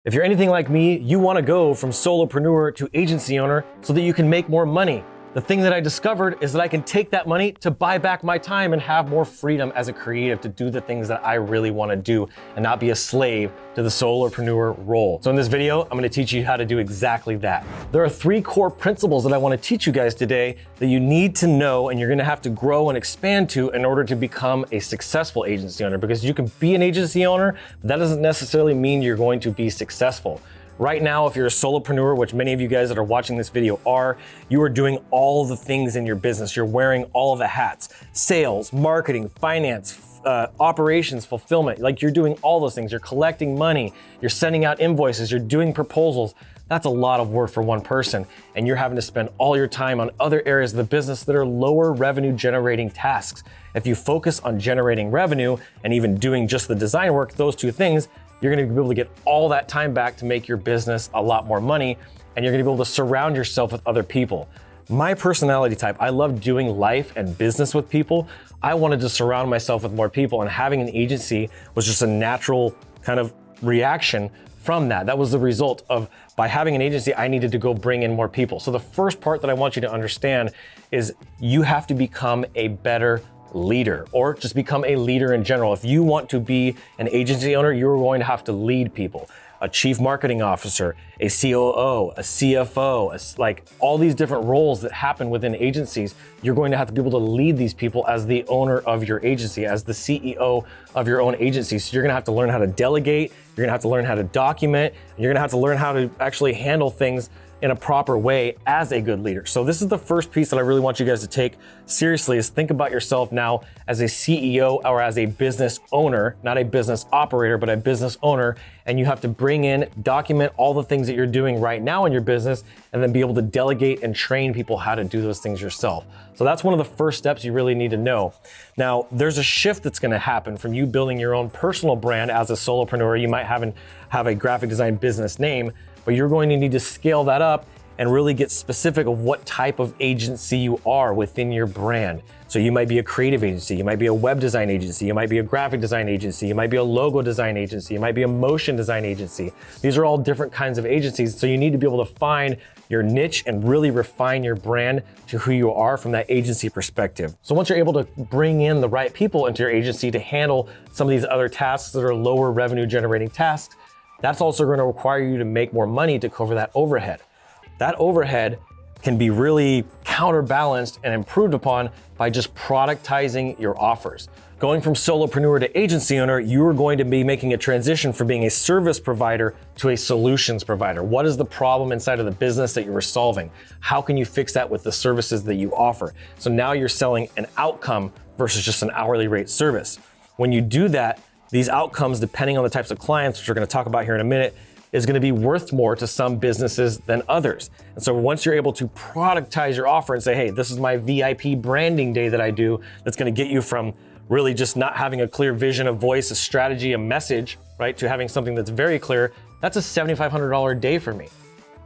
If you're anything like me, you want to go from solopreneur to agency owner so that you can make more money. The thing that I discovered is that I can take that money to buy back my time and have more freedom as a creative to do the things that I really want to do and not be a slave to the solopreneur role. So in this video, I'm going to teach you how to do exactly that. There are 3 core principles that I want to teach you guys today that you need to know and you're going to have to grow and expand to in order to become a successful agency owner, because you can be an agency owner, but that doesn't necessarily mean you're going to be successful. Right now, if you're a solopreneur, which many of you guys that are watching this video are, you are doing all the things in your business. You're wearing all of the hats: sales, marketing, finance, operations, fulfillment. Like, you're doing all those things. You're collecting money, you're sending out invoices, you're doing proposals. That's a lot of work for one person. And you're having to spend all your time on other areas of the business that are lower revenue generating tasks. If you focus on generating revenue and even doing just the design work, those 2 things, you're gonna be able to get all that time back to make your business a lot more money, and you're gonna be able to surround yourself with other people. My personality type, I love doing life and business with people. I wanted to surround myself with more people, and having an agency was just a natural kind of reaction from that. That was the result of, by having an agency, I needed to go bring in more people. So the first part that I want you to understand is you have to become a better leader, or just become a leader in general. If you want to be an agency owner, you're going to have to lead people. A chief marketing officer, a COO, a CFO, like all these different roles that happen within agencies, you're going to have to be able to lead these people as the owner of your agency, as the CEO of your own agency. So you're gonna have to learn how to delegate, you're gonna have to learn how to document, and you're gonna have to learn how to actually handle things in a proper way as a good leader. So this is the first piece that I really want you guys to take seriously, is think about yourself now as a CEO or as a business owner, not a business operator, but a business owner. And you have to bring in, document all the things that you're doing right now in your business, and then be able to delegate and train people how to do those things yourself. So that's one of the first steps you really need to know. Now, there's a shift that's gonna happen from you building your own personal brand as a solopreneur. You might have a graphic design business name, but you're going to need to scale that up and really get specific of what type of agency you are within your brand. So you might be a creative agency, you might be a web design agency, you might be a graphic design agency, you might be a logo design agency, you might be a motion design agency. These are all different kinds of agencies. So you need to be able to find your niche and really refine your brand to who you are from that agency perspective. So once you're able to bring in the right people into your agency to handle some of these other tasks that are lower revenue generating tasks, that's also going to require you to make more money to cover that overhead. That overhead can be really counterbalanced and improved upon by just productizing your offers. Going from solopreneur to agency owner, you are going to be making a transition from being a service provider to a solutions provider. What is the problem inside of the business that you are solving? How can you fix that with the services that you offer? So now you're selling an outcome versus just an hourly rate service. When you do that, these outcomes, depending on the types of clients, which we're going to talk about here in a minute, is going to be worth more to some businesses than others. And so once you're able to productize your offer and say, hey, this is my VIP branding day that I do, that's going to get you from really just not having a clear vision, a voice, a strategy, a message, right, to having something that's very clear, that's a $7,500 day for me.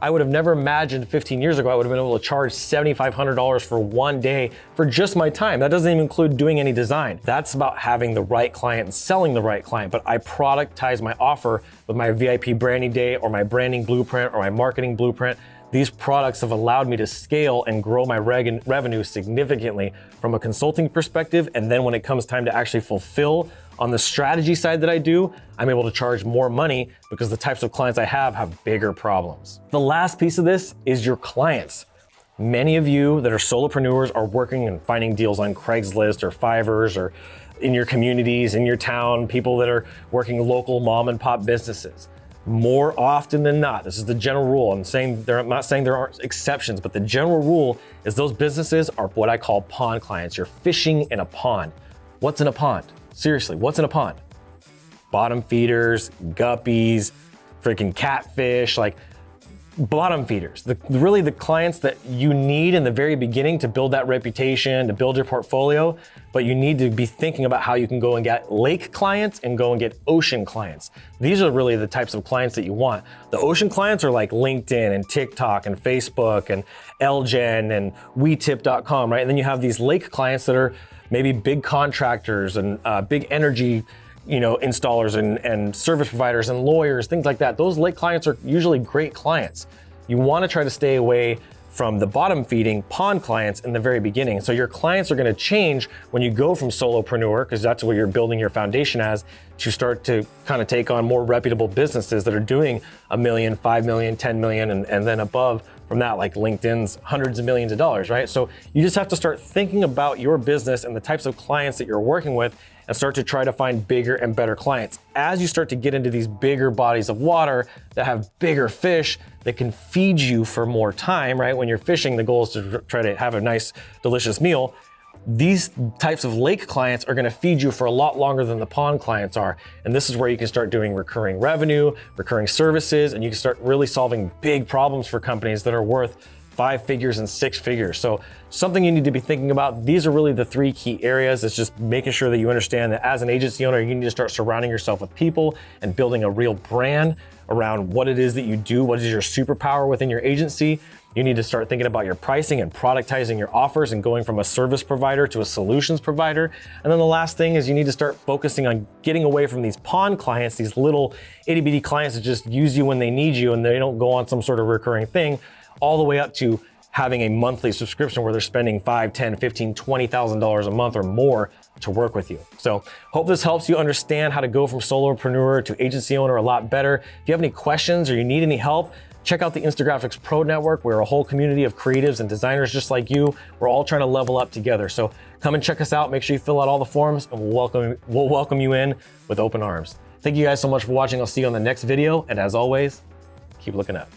I would have never imagined 15 years ago I would have been able to charge $7,500 for one day for just my time. That doesn't even include doing any design. That's about having the right client and selling the right client. But I productize my offer with my VIP branding day or my branding blueprint or my marketing blueprint. These products have allowed me to scale and grow my revenue significantly from a consulting perspective. And then when it comes time to actually fulfill on the strategy side that I do, I'm able to charge more money because the types of clients I have bigger problems. The last piece of this is your clients. Many of you that are solopreneurs are working and finding deals on Craigslist or Fiverr or in your communities, in your town, people that are working local mom and pop businesses. More often than not, this is the general rule. I'm not saying there aren't exceptions, but the general rule is those businesses are what I call pond clients. You're fishing in a pond. What's in a pond? Seriously, what's in a pond? Bottom feeders, guppies, freaking catfish, like bottom feeders. Really the clients that you need in the very beginning to build that reputation, to build your portfolio, but you need to be thinking about how you can go and get lake clients and go and get ocean clients. These are really the types of clients that you want. The ocean clients are like LinkedIn and TikTok and Facebook and LGen and WeTip.com, right? And then you have these lake clients that are maybe big contractors and big energy installers and service providers and lawyers, things like that. Those late clients are usually great clients. You want to try to stay away from the bottom feeding pond clients in the very beginning. So your clients are going to change when you go from solopreneur, because that's what you're building your foundation as, to start to kind of take on more reputable businesses that are doing $1 million, $5 million, $10 million, and then above from that, like LinkedIn's hundreds of millions of dollars, right? So you just have to start thinking about your business and the types of clients that you're working with and start to try to find bigger and better clients. As you start to get into these bigger bodies of water that have bigger fish that can feed you for more time, right? When you're fishing, the goal is to try to have a nice, delicious meal. These types of lake clients are gonna feed you for a lot longer than the pond clients are. And this is where you can start doing recurring revenue, recurring services, and you can start really solving big problems for companies that are worth 5 figures and 6 figures. So something you need to be thinking about. These are really the 3 key areas. It's just making sure that you understand that as an agency owner, you need to start surrounding yourself with people and building a real brand around what it is that you do, what is your superpower within your agency. You need to start thinking about your pricing and productizing your offers and going from a service provider to a solutions provider. And then the last thing is you need to start focusing on getting away from these pond clients, these little itty bitty clients that just use you when they need you and they don't go on some sort of recurring thing, all the way up to having a monthly subscription where they're spending $5, $10, $15, $20,000 a month or more to work with you. So hope this helps you understand how to go from solopreneur to agency owner a lot better. If you have any questions or you need any help, check out the Instagraphics Pro Network. We're a whole community of creatives and designers just like you. We're all trying to level up together. So come and check us out. Make sure you fill out all the forms and we'll welcome you in with open arms. Thank you guys so much for watching. I'll see you on the next video. And as always, keep looking up.